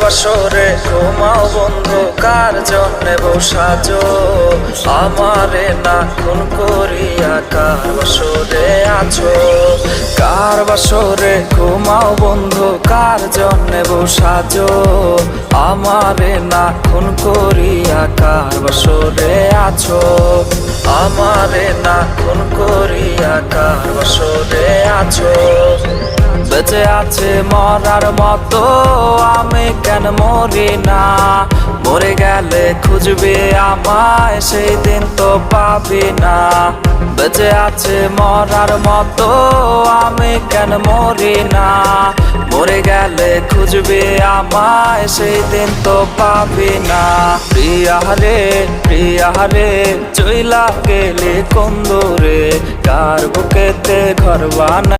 বাসরে ঘুমাও বন্ধু, কার জন্যে বসাজো আমারে না খুন করিয়া? কার বাসরে আছো? কার বাসরে ঘুমাও বন্ধু, কার জন্যে বসাজো আমারে না খুন করিয়া? কার বাসরে আছো আমারে না খুন করিয়া? কার বাসরে আছো? বেঁচে আছে মরার মতো আমি কেন মরি না? মরে গেলে খুঁজবে আমায়, সেই দিন তো পাবি না। বেঁচে আছে মরার মতো আমি কেন মরি না? মরে গেলে খুঁজবে আমায়, সেই দিন তো পাবি না। প্রিয়া রে চইলা গেলে কোন দূরে, কার বুকেতে ঘর বানাই